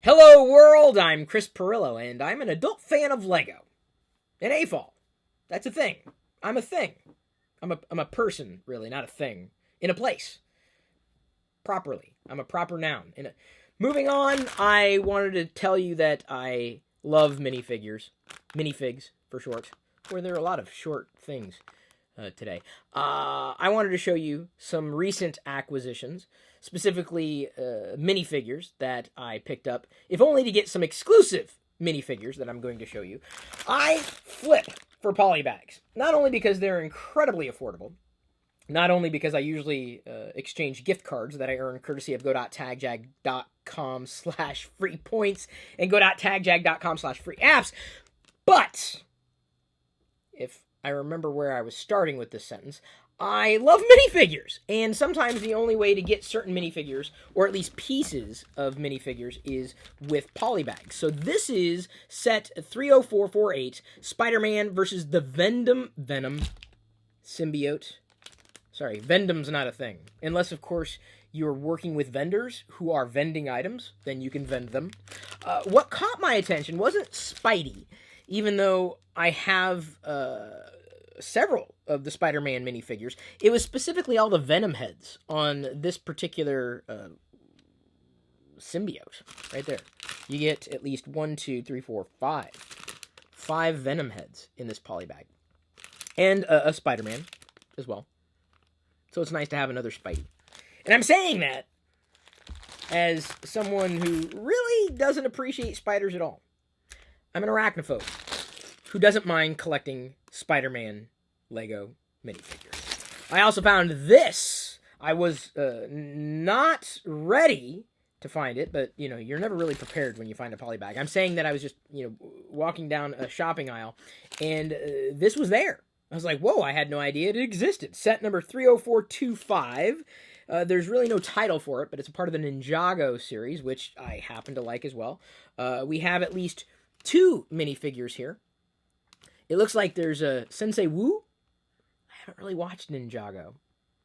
Hello world, I'm Chris Pirillo, and I'm an adult fan of Lego. An AFOL. That's a thing. I'm a thing. I'm a person, really, not a thing. In a place. Properly. I'm a proper noun. Moving on, I wanted to tell you that I love minifigures. Minifigs, for short. Where there are a lot of short things today. I wanted to show you some recent acquisitions. Specifically, minifigures that I picked up, if only to get some exclusive minifigures that I'm going to show you. I flip for polybags, not only because they're incredibly affordable, not only because I usually exchange gift cards that I earn courtesy of go.tagjag.com/free points and go.tagjag.com/free apps, but if I remember where I was starting with this sentence, I love minifigures, and sometimes the only way to get certain minifigures, or at least pieces of minifigures, is with polybags. So this is set 30448, Spider-Man versus the Venom symbiote. Sorry, Vendom's not a thing. Unless, of course, you're working with vendors who are vending items, then you can vend them. What caught my attention wasn't Spidey, even though I have several of the Spider-Man minifigures. It was specifically all the Venom heads on this particular symbiote. Right there. You get at least 5 Venom heads in this polybag. And a Spider-Man as well. So it's nice to have another Spidey. And I'm saying that as someone who really doesn't appreciate spiders at all. I'm an arachnophobe who doesn't mind collecting Spider-Man Lego minifigures. I also found this. I was not ready to find it, but, you know, you're never really prepared when you find a polybag. I'm saying that I was just, walking down a shopping aisle, and this was there. I was like, whoa, I had no idea it existed. Set number 30425. There's really no title for it, but it's a part of the Ninjago series, which I happen to like as well. We have at least 2 minifigures here. It looks like there's a Sensei Wu. I haven't really watched Ninjago.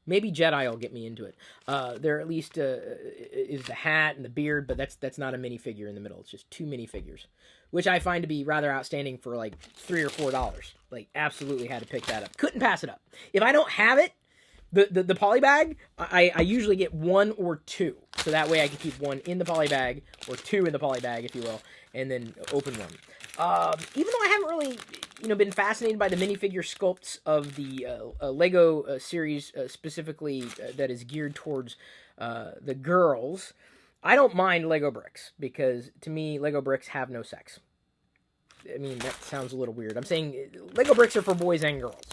Maybe Jedi will get me into it. There at least is the hat and the beard, but that's not a minifigure in the middle. It's just 2 minifigures, which I find to be rather outstanding for like $3 or $4. Like, absolutely had to pick that up. Couldn't pass it up. If I don't have it, the polybag, I usually get 1 or 2. So that way I can keep 1 in the polybag, or 2 in the polybag, if you will, and then open one. Even though I haven't really, been fascinated by the minifigure sculpts of the Lego series, specifically that is geared towards the girls, I don't mind Lego bricks, because to me, Lego bricks have no sex. I mean, that sounds a little weird. I'm saying Lego bricks are for boys and girls.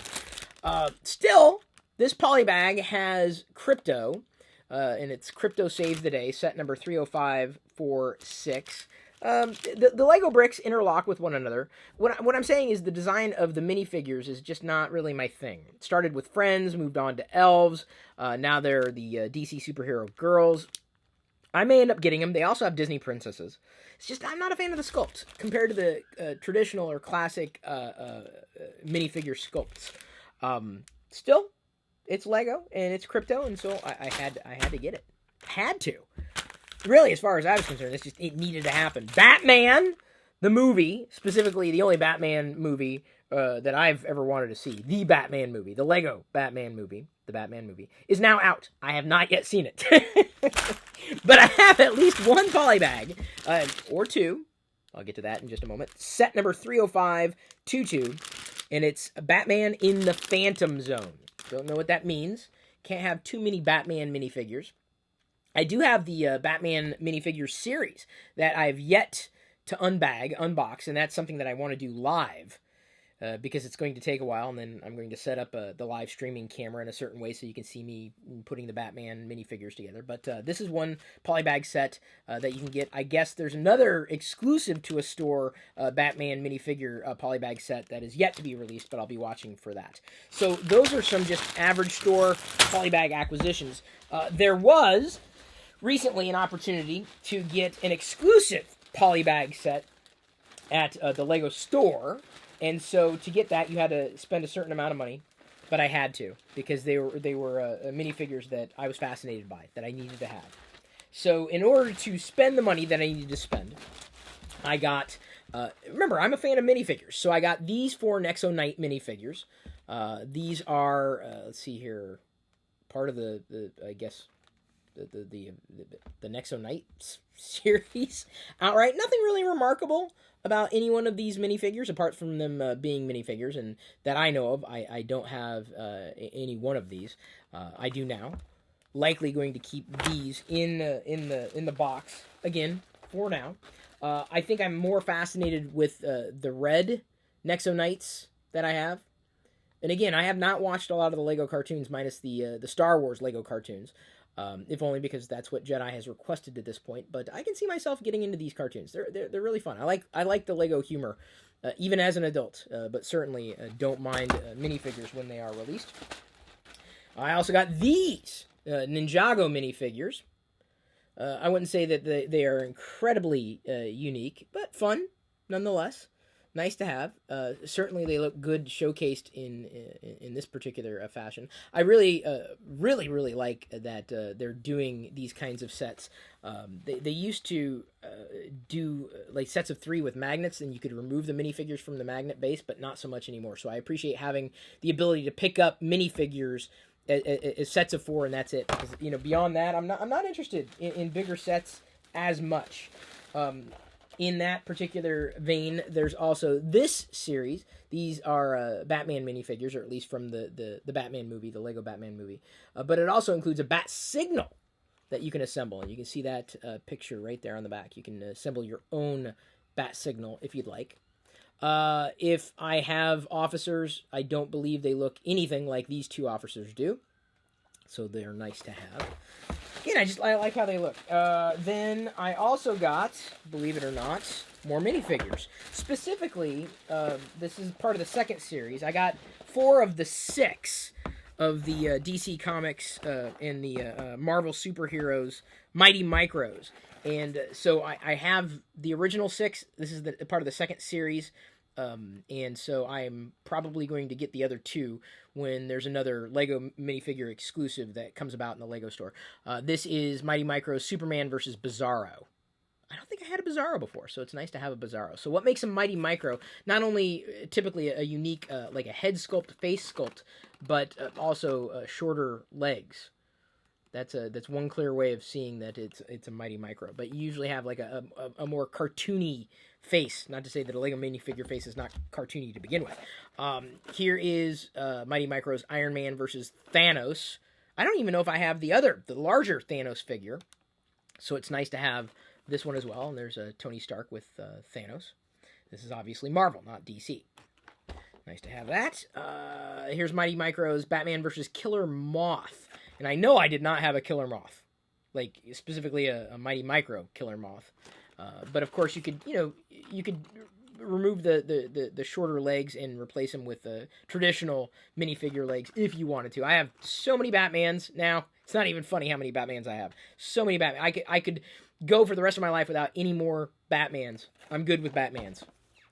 Still, this polybag has crypto, and it's crypto save the day, set number 30546. The Lego bricks interlock with one another. What I'm saying is the design of the minifigures is just not really my thing. It started with friends, moved on to elves. Now they're the DC superhero girls. I may end up getting them. They also have Disney princesses. It's just I'm not a fan of the sculpt compared to the traditional or classic minifigure sculpts. Still, it's Lego and it's crypto, and so I had to get it. Had to. Really, as far as I was concerned, it needed to happen. Batman, the movie, specifically the only Batman movie that I've ever wanted to see, the Batman movie, the Lego Batman movie, the Batman movie, is now out. I have not yet seen it. But I have at least 1 polybag, or 2. I'll get to that in just a moment. Set number 30522, and it's Batman in the Phantom Zone. Don't know what that means. Can't have too many Batman minifigures. I do have the Batman minifigure series that I've yet to unbox, and that's something that I want to do live, because it's going to take a while, and then I'm going to set up the live streaming camera in a certain way so you can see me putting the Batman minifigures together. But this is one polybag set that you can get. I guess there's another exclusive to a store Batman minifigure polybag set that is yet to be released, but I'll be watching for that. So those are some just average store polybag acquisitions. There was recently an opportunity to get an exclusive polybag set at the Lego store, and so to get that you had to spend a certain amount of money, but I had to, because they were minifigures that I was fascinated by, that I needed to have. So in order to spend the money that I needed to spend, I got, remember, I'm a fan of minifigures, so I got these 4 Nexo Knight minifigures. These are, let's see here, part of the I guess, the Nexo Knight series outright. Nothing really remarkable about any one of these minifigures, apart from them being minifigures, and that I know of. I don't have any one of these. I do now. Likely going to keep these in the box again for now. I think I'm more fascinated with the red Nexo Knights that I have. And again, I have not watched a lot of the Lego cartoons, minus the Star Wars Lego cartoons. If only because that's what Jedi has requested at this point. But I can see myself getting into these cartoons. They're really fun. I like the Lego humor, even as an adult. But certainly don't mind minifigures when they are released. I also got these Ninjago minifigures. I wouldn't say that they are incredibly unique, but fun nonetheless. Nice to have. Certainly they look good showcased in this particular fashion. I really like that they're doing these kinds of sets. They used to do like sets of 3 with magnets, and you could remove the minifigures from the magnet base, but not so much anymore. So I appreciate having the ability to pick up minifigures as sets of 4, and that's it. Because, beyond that, I'm not interested in bigger sets as much. In that particular vein, there's also this series. These are Batman minifigures, or at least from the Batman movie, the Lego Batman movie. But it also includes a bat signal that you can assemble. And you can see that picture right there on the back. You can assemble your own bat signal if you'd like. If I have officers, I don't believe they look anything like these 2 officers do. So they're nice to have. Again, I like how they look. Then I also got, believe it or not, more minifigures. Specifically, this is part of the second series. I got 4 of the 6 of the DC Comics and the Marvel superheroes Mighty Micros. And so I have the original 6. This is part of the second series. And so I'm probably going to get the other 2 when there's another Lego minifigure exclusive that comes about in the Lego store. This is Mighty Micro's Superman versus Bizarro. I don't think I had a Bizarro before, so it's nice to have a Bizarro. So what makes a Mighty Micro not only typically a unique, like a head sculpt, face sculpt, but also shorter legs. That's one clear way of seeing that it's a Mighty Micro. But you usually have like a more cartoony face. Not to say that a Lego minifigure face is not cartoony to begin with. Here is Mighty Micro's Iron Man versus Thanos. I don't even know if I have the larger Thanos figure. So it's nice to have this one as well. And there's Tony Stark with Thanos. This is obviously Marvel, not DC. Nice to have that. Here's Mighty Micro's Batman versus Killer Moth. And I know I did not have a Killer Moth. Like, specifically a Mighty Micro Killer Moth. But of course you could remove the shorter legs and replace them with the traditional minifigure legs if you wanted to. I have so many Batmans now. It's not even funny how many Batmans I have. So many Batmans. I could go for the rest of my life without any more Batmans. I'm good with Batmans.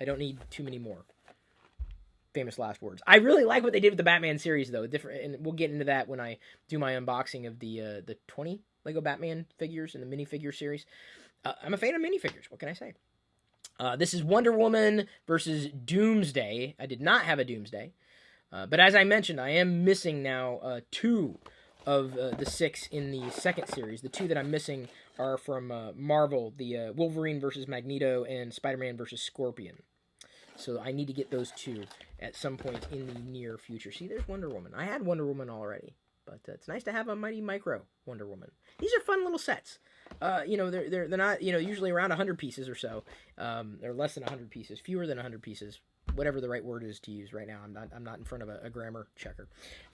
I don't need too many more. Famous last words. I really like what they did with the Batman series, though. Different, and we'll get into that when I do my unboxing of the 20 Lego Batman figures in the minifigure series. I'm a fan of minifigures. What can I say? This is Wonder Woman versus Doomsday. I did not have a Doomsday. But as I mentioned, I am missing now 2 of the 6 in the second series. The 2 that I'm missing are from Marvel, the Wolverine versus Magneto and Spider-Man versus Scorpion. So I need to get those 2 at some point in the near future. See, there's Wonder Woman. I had Wonder Woman already. But it's nice to have a Mighty Micro Wonder Woman. These are fun little sets. They're not, usually around 100 pieces or so. They're less than 100 pieces, fewer than 100 pieces, whatever the right word is to use right now. I'm not in front of a grammar checker.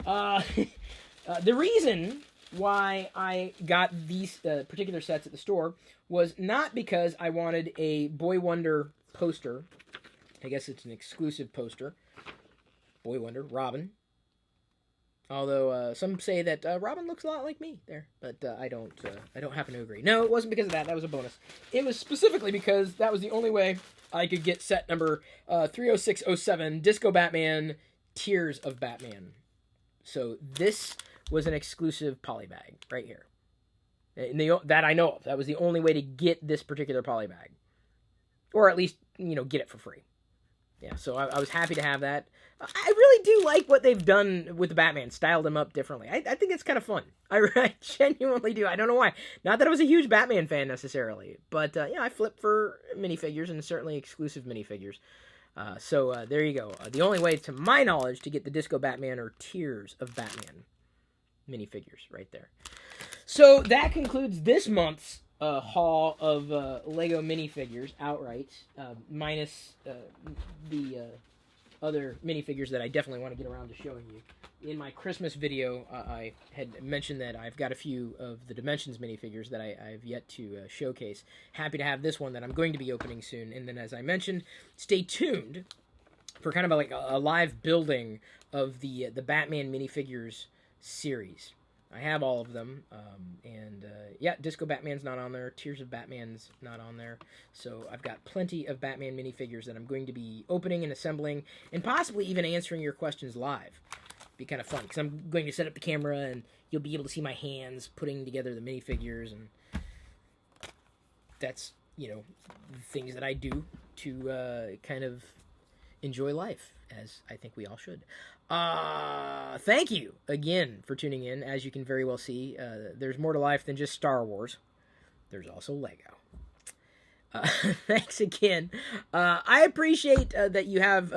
The reason why I got these particular sets at the store was not because I wanted a Boy Wonder poster. I guess it's an exclusive poster. Boy Wonder, Robin. Although some say that Robin looks a lot like me there, but I don't happen to agree. No, it wasn't because of that. That was a bonus. It was specifically because that was the only way I could get set number 30607, Disco Batman, Tears of Batman. So this was an exclusive polybag right here. That I know of. That was the only way to get this particular polybag. Or at least, get it for free. Yeah, so I was happy to have that. I really do like what they've done with the Batman, styled him up differently. I think it's kind of fun. I genuinely do. I don't know why. Not that I was a huge Batman fan necessarily, but I flip for minifigures and certainly exclusive minifigures. So there you go. The only way, to my knowledge, to get the Disco Batman or Tears of Batman minifigures right there. So that concludes this month's haul of Lego minifigures outright, minus the other minifigures that I definitely want to get around to showing you. In my Christmas video, I had mentioned that I've got a few of the Dimensions minifigures that I've yet to showcase. Happy to have this one that I'm going to be opening soon. And then, as I mentioned, stay tuned for kind of like a live building of the Batman minifigures series. I have all of them, and Disco Batman's not on there, Tears of Batman's not on there, so I've got plenty of Batman minifigures that I'm going to be opening and assembling, and possibly even answering your questions live. Be kind of fun, because I'm going to set up the camera, and you'll be able to see my hands putting together the minifigures, and that's, things that I do to kind of enjoy life, as I think we all should. Thank you again for tuning in. As you can very well see, there's more to life than just Star Wars. There's also Lego. Thanks again. I appreciate that you have,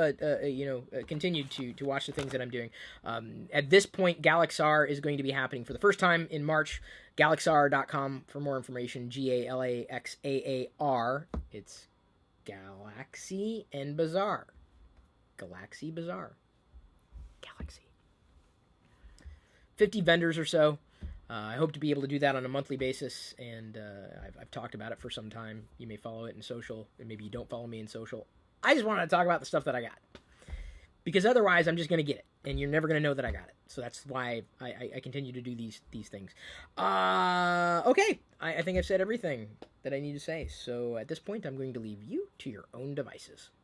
continued to watch the things that I'm doing. At this point, Galaxar is going to be happening for the first time in March. Galaxar.com for more information. Galaxaar. It's Galaxy and Bazaar. Galaxy Bazaar. Galaxy. 50 vendors or so. I hope to be able to do that on a monthly basis, and I've talked about it for some time. You may follow it in social, and maybe you don't follow me in social. I just wanted to talk about the stuff that I got, because otherwise I'm just going to get it, and you're never going to know that I got it. So that's why I continue to do these things. Okay, I think I've said everything that I need to say. So at this point, I'm going to leave you to your own devices.